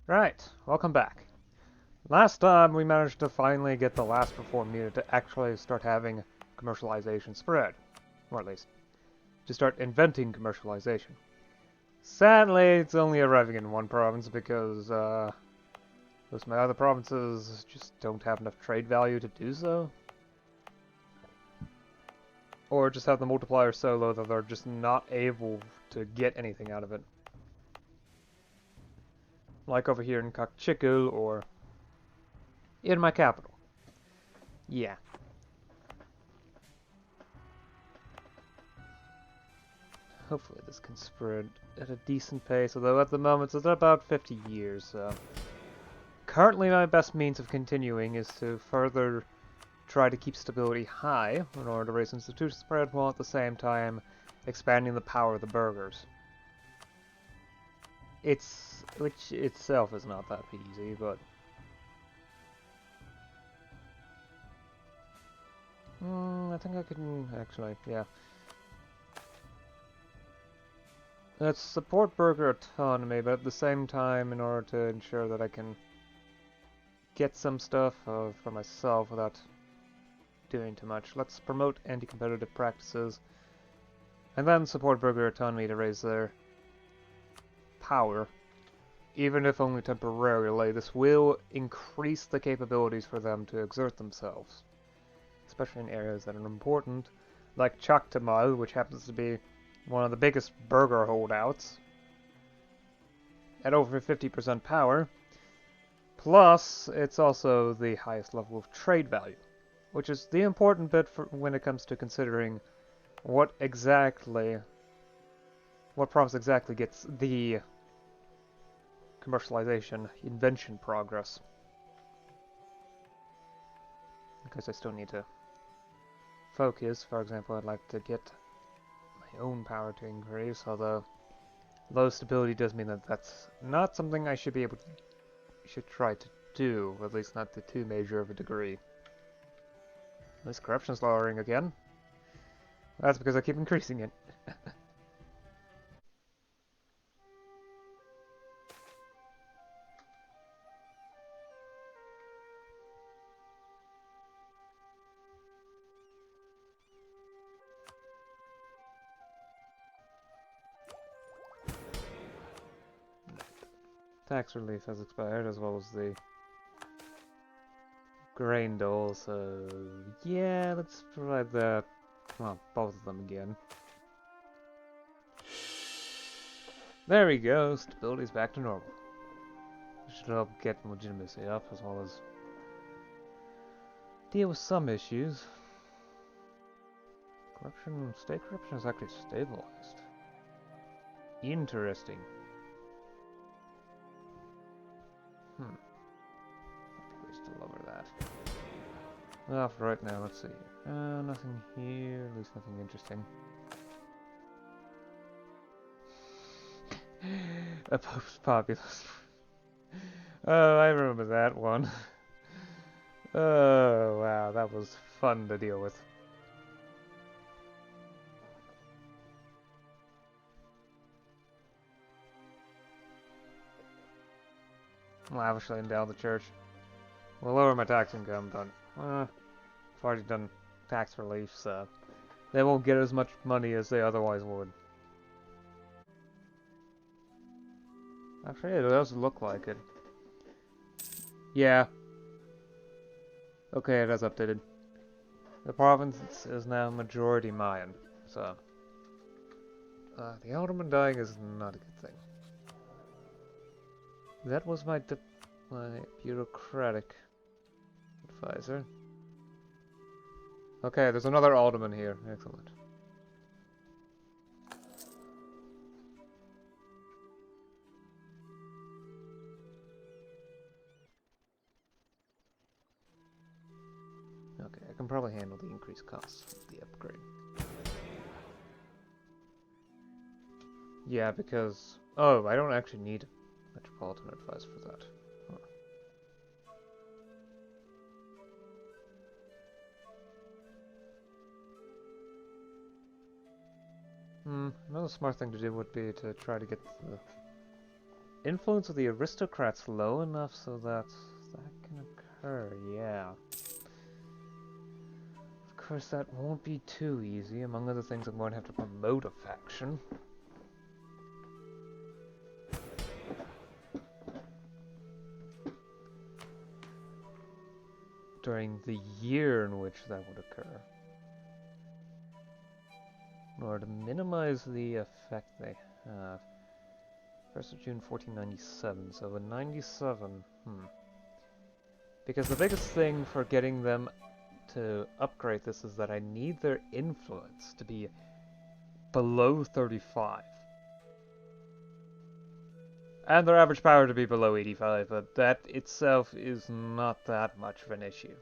Right, welcome back. Last time we managed to finally get the last reform needed to actually start having commercialization spread. Or at least, to start inventing commercialization. Sadly, it's only arriving in one province because, most of my other provinces just don't have enough trade value to do so. Or just have the multiplier so low that they're just not able to get anything out of it. Like over here in Kakchiku or in my capital. Yeah. Hopefully this can spread at a decent pace, although at the moment it's at about 50 years, so... Currently my best means of continuing is to further try to keep stability high in order to raise institution spread while at the same time expanding the power of the burghers. Which itself is not that easy, but... I think I can actually, yeah. Let's support burger autonomy, but at the same time, in order to ensure that I can get some stuff for myself without doing too much, let's promote anti-competitive practices, and then support burger autonomy to raise their power, even if only temporarily. This will increase the capabilities for them to exert themselves, especially in areas that are important, like Chaktamal, which happens to be one of the biggest burger holdouts, at over 50% power. Plus, it's also the highest level of trade value, which is the important bit for when it comes to considering what province exactly gets the commercialization invention progress. Because I still need to focus. For example, I'd like to get my own power to increase, although low stability does mean that that's not something I should try to do, at least not to too major of a degree. This corruption's lowering again. That's because I keep increasing it. Tax relief has expired, as well as the grain dole, so yeah, let's provide that. Well, both of them again. There we go, stability's back to normal. This should help get legitimacy up, as well as deal with some issues. State corruption is actually stabilized. Interesting. Ways to lower that. Well, for right now, let's see. Nothing here, at least nothing interesting. A post-populist. Oh, I remember that one. Oh, wow, that was fun to deal with. Lavishly endow the church. We'll lower my tax income, but I've already done tax relief, so they won't get as much money as they otherwise would. Actually, it does look like it. Yeah. Okay, it has updated. The province is now majority Mayan, so... the alderman dying is not a good thing. That was my bureaucratic advisor. Okay, there's another alderman here. Excellent. Okay, I can probably handle the increased costs of the upgrade. Yeah, because... Oh, I don't actually need a metropolitan advisor for that. Huh. Another smart thing to do would be to try to get the influence of the aristocrats low enough so that can occur, yeah. Of course, that won't be too easy. Among other things, I'm going to have to promote a faction. During the year in which that would occur. In order to minimize the effect they have. 1st of June 1497, so in 97, Because the biggest thing for getting them to upgrade this is that I need their influence to be below 35. And their average power to be below 85, but that itself is not that much of an issue.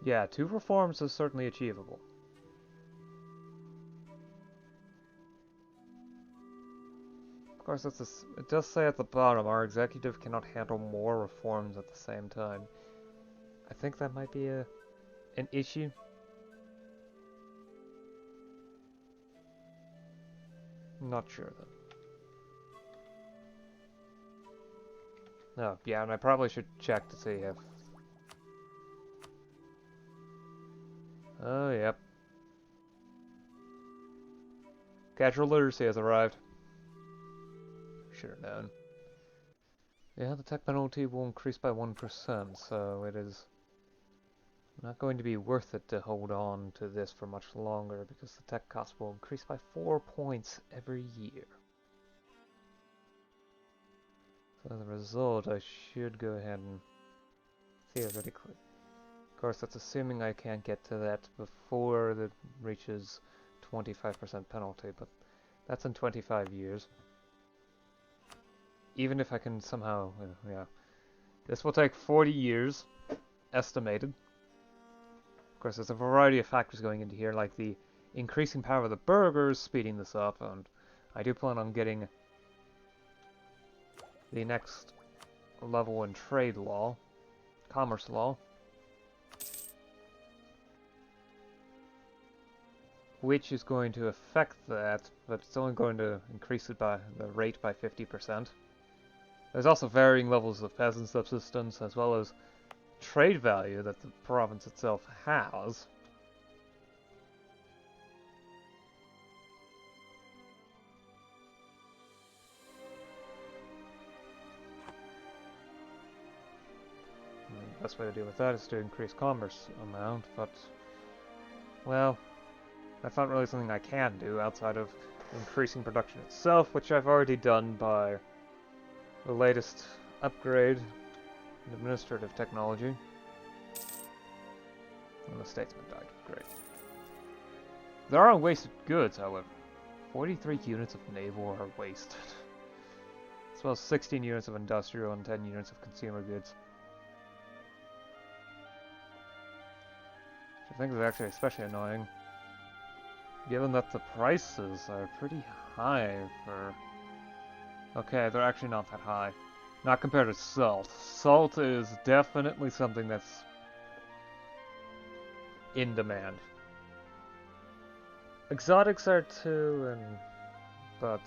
Yeah, 2 reforms is certainly achievable. Of course, it does say at the bottom, our executive cannot handle more reforms at the same time. I think that might be an issue. Not sure, though. Oh, yeah, and I probably should check to see if... Oh, yep. Casual literacy has arrived. Should have known. Yeah, the tech penalty will increase by 1%, so it is not going to be worth it to hold on to this for much longer, because the tech cost will increase by 4 points every year. So as a result, I should go ahead and theoretically... Of course, that's assuming I can't get to that before it reaches 25% penalty, but that's in 25 years. Even if I can somehow, yeah. This will take 40 years, estimated. Of course, there's a variety of factors going into here, like the increasing power of the burghers speeding this up, and I do plan on getting the next level in trade law, commerce law, which is going to affect that, but it's only going to increase it by the rate by 50%. There's also varying levels of peasant subsistence, as well as trade value that the province itself has. And the best way to deal with that is to increase commerce amount, but, well, that's not really something I can do outside of increasing production itself, which I've already done by the latest upgrade in administrative technology. And the statesman died. Great. There are wasted goods, however. 43 units of naval are wasted. As well as 16 units of industrial and 10 units of consumer goods. Which I think is actually especially annoying, given that the prices are pretty high for... Okay, they're actually not that high. Not compared to salt. Salt is definitely something that's in demand. Exotics are too, but...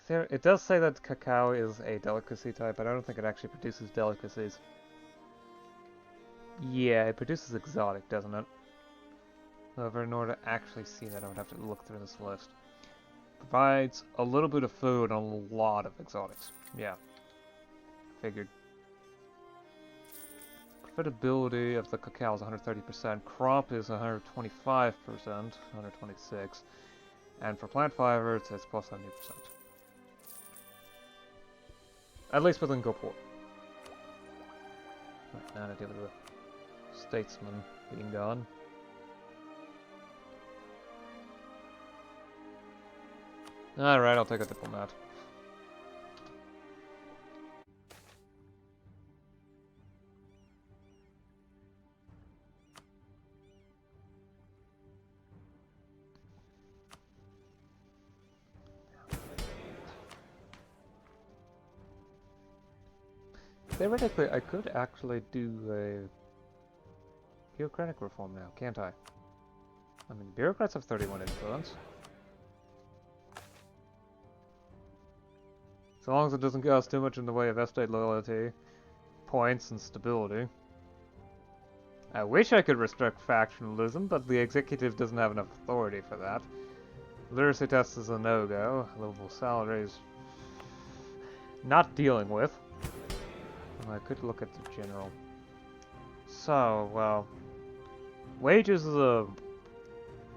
it does say that cacao is a delicacy type, but I don't think it actually produces delicacies. Yeah, it produces exotic, doesn't it? However, in order to actually see that, I would have to look through this list. Provides a little bit of food and a lot of exotics. Yeah. Figured. Profitability of the cacao is 130%. Crop is 125%, 126. And for plant fiber, it's plus 70%. At least within Goport. Right, now to deal with the statesman being gone. Alright, I'll take a diplomat. Theoretically, I could actually do bureaucratic reform now, can't I? I mean, bureaucrats have 31 influence. So long as it doesn't cost too much in the way of estate loyalty, points, and stability. I wish I could restrict factionalism, but the executive doesn't have enough authority for that. Literacy test is a no-go. Livable salaries, not dealing with. I could look at the general. So, well, wages is a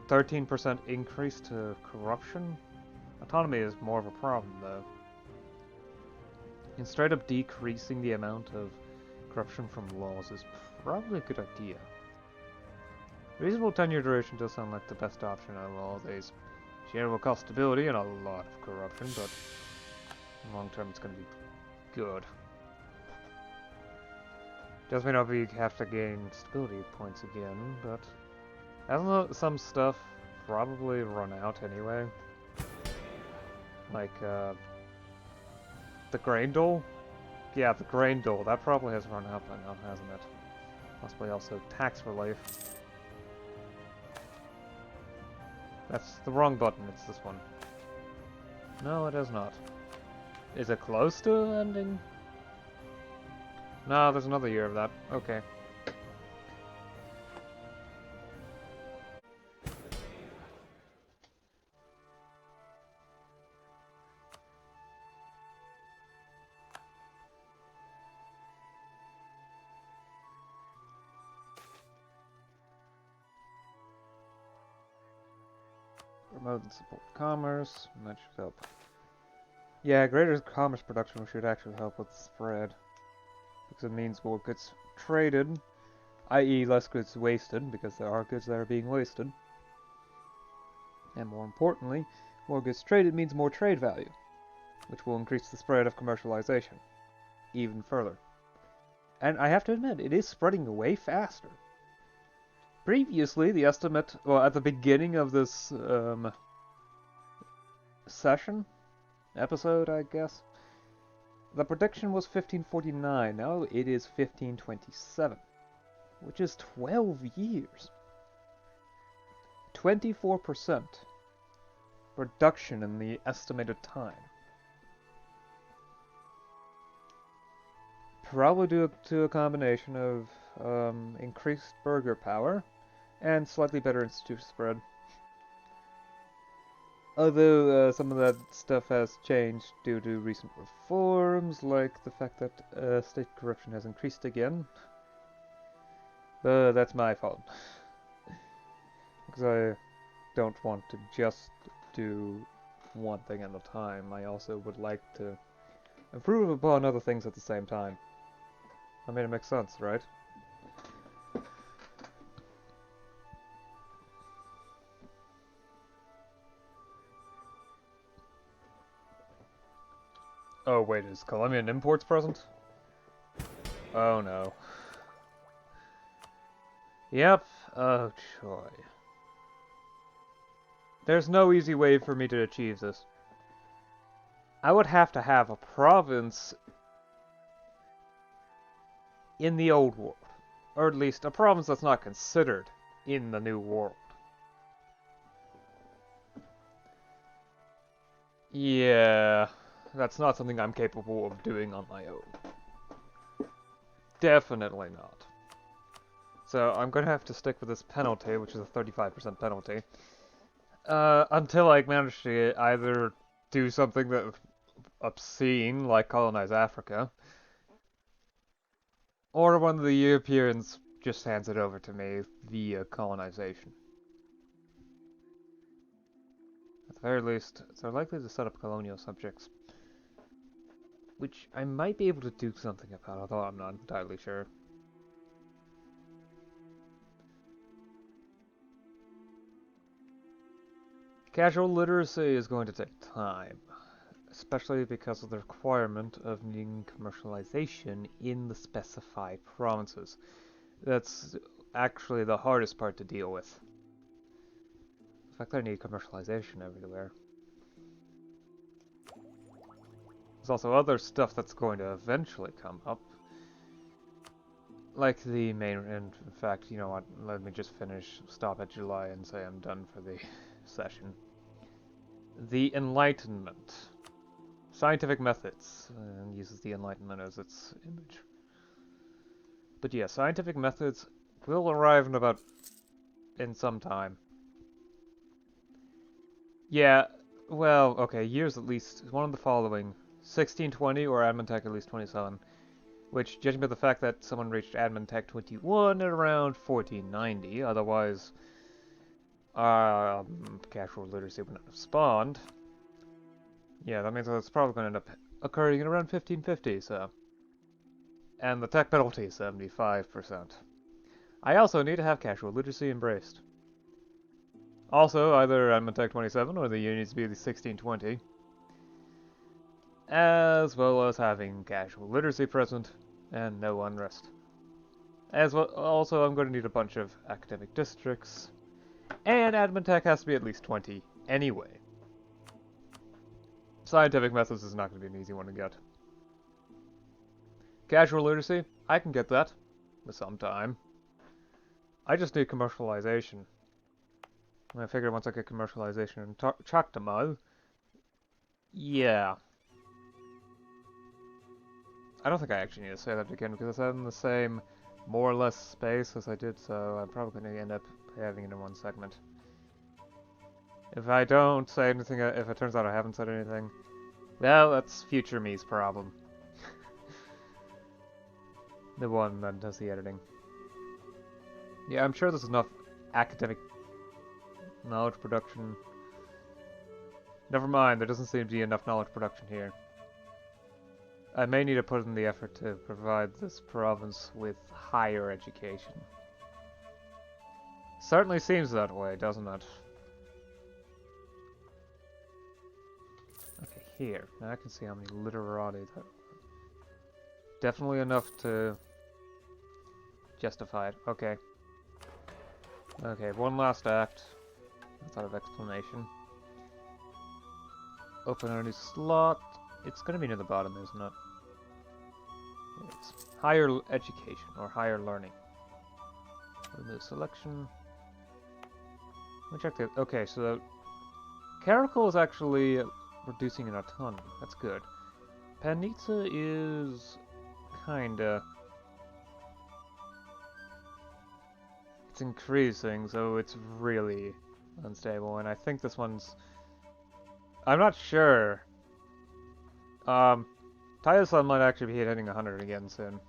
13% increase to corruption. Autonomy is more of a problem, though. And straight up decreasing the amount of corruption from laws is probably a good idea. Reasonable tenure duration does sound like the best option out of all these. Share will cost stability and a lot of corruption, but long term it's going to be good. Does mean we have to gain stability points again, but hasn't some stuff probably run out anyway? Like, the grain dole? Yeah, the grain dole. That probably has run out by now, hasn't it? Possibly also tax relief. That's the wrong button, it's this one. No, it is not. Is it close to ending? No, there's another year of that. Okay. Promote and support commerce, and that should help. Yeah, greater commerce production should actually help with the spread. Because it means more goods traded, i.e. less goods wasted, because there are goods that are being wasted. And more importantly, more goods traded means more trade value, which will increase the spread of commercialization even further. And I have to admit, it is spreading way faster. Previously, the estimate, well, at the beginning of this episode, I guess, the prediction was 1549. Now it is 1527, which is 12 years. 24% reduction in the estimated time. Probably due to a combination of increased burger power and slightly better institution spread. Although some of that stuff has changed due to recent reforms, like the fact that state corruption has increased again. But that's my fault. Because I don't want to just do one thing at a time. I also would like to improve upon other things at the same time. I mean, it makes sense, right? Oh wait, is Colombian imports present? Oh no. Yep, oh joy. There's no easy way for me to achieve this. I would have to have a province in the old world. Or at least a province that's not considered in the new world. Yeah, that's not something I'm capable of doing on my own. Definitely not. So I'm going to have to stick with this penalty, which is a 35% penalty. Until I manage to either do something that obscene, like colonize Africa, or one of the Europeans just hands it over to me via colonization. At the very least, they're likely to set up colonial subjects. Which I might be able to do something about, although I'm not entirely sure. Casual literacy is going to take time, especially because of the requirement of needing commercialization in the specified provinces. That's actually the hardest part to deal with. The fact that I need commercialization everywhere. There's also other stuff that's going to eventually come up. like the main, in fact, you know what, let me just stop at July and say I'm done for the session. The Enlightenment. Scientific methods, and uses the Enlightenment as its image. But yeah, scientific methods will arrive in some time. Yeah, well, okay, years at least, one of the following. 1620 or Admin Tech at least 27. Which, judging by the fact that someone reached Admin Tech 21 at around 1490, otherwise, casual literacy would not have spawned. Yeah, that means that it's probably going to end up occurring in around 1550, so. And the tech penalty is 75%. I also need to have casual literacy embraced. Also, either Admin Tech 27 or the year needs to be the 1620. As well as having casual literacy present and no unrest. As well, also, I'm going to need a bunch of academic districts, and Admin Tech has to be at least 20 anyway. Scientific methods is not going to be an easy one to get. Casual literacy, I can get that with some time. I just need commercialization. And I figure once I get commercialization in Choctamal, yeah. I don't think I actually need to say that again because I said in the same more or less space as I did, so I'm probably going to end up having it in one segment. If I don't say anything, if it turns out I haven't said anything, well, that's future me's problem. The one that does the editing. Yeah, I'm sure there's enough academic knowledge production. Never mind, there doesn't seem to be enough knowledge production here. I may need to put in the effort to provide this province with higher education. Certainly seems that way, doesn't it? Okay, here. Now I can see how many literati that... Definitely enough to justify it. Okay. Okay, one last act. That's out of explanation. Open a new slot. It's gonna be near the bottom, isn't it? It's higher education, or higher learning. Remove selection. Let me check the... Okay, so... Caracal is actually reducing in autonomy. That's good. Panitsa is... kinda... It's increasing, so it's really unstable, and I think this one's... I'm not sure. Taiyosan might actually be hitting 100 again soon.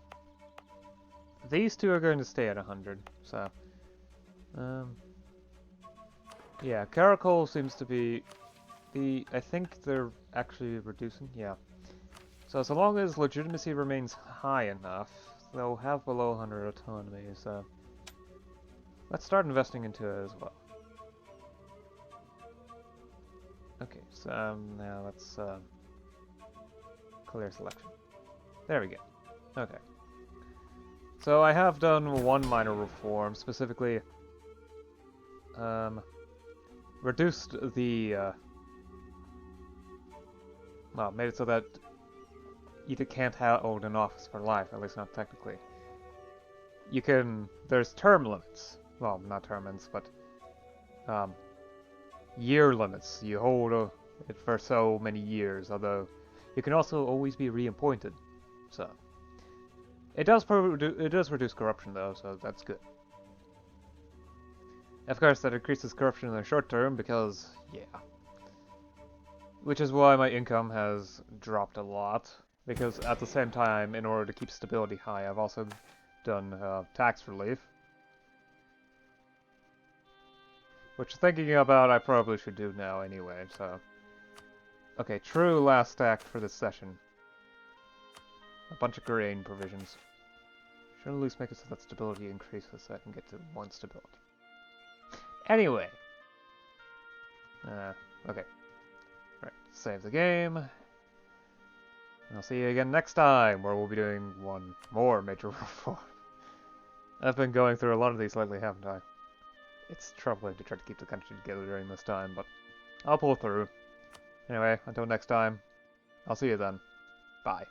These two are going to stay at 100, so... yeah, Caracal seems to be... I think they're actually reducing, yeah. So long as legitimacy remains high enough, they'll have below 100 autonomy, so... Let's start investing into it as well. Okay, so now let's clear selection. There we go. Okay. So I have done one minor reform, specifically reduced the well, made it so that you can't hold an office for life, at least not technically. You can, there's term limits. Well, not term limits, but year limits. You hold it for so many years, although you can also always be reappointed. So it does reduce corruption though, so that's good. Of course, that increases corruption in the short term because, yeah. Which is why my income has dropped a lot, because at the same time, in order to keep stability high, I've also done tax relief. Which, thinking about, I probably should do now anyway, so... Okay, true last act for this session. A bunch of grain provisions. Should at least make it so that stability increases so I can get to 1 stability. Anyway. Okay. Right, save the game. And I'll see you again next time, where we'll be doing one more major reform. I've been going through a lot of these lately, haven't I? It's troubling to try to keep the country together during this time, but I'll pull through. Anyway, until next time, I'll see you then. Bye.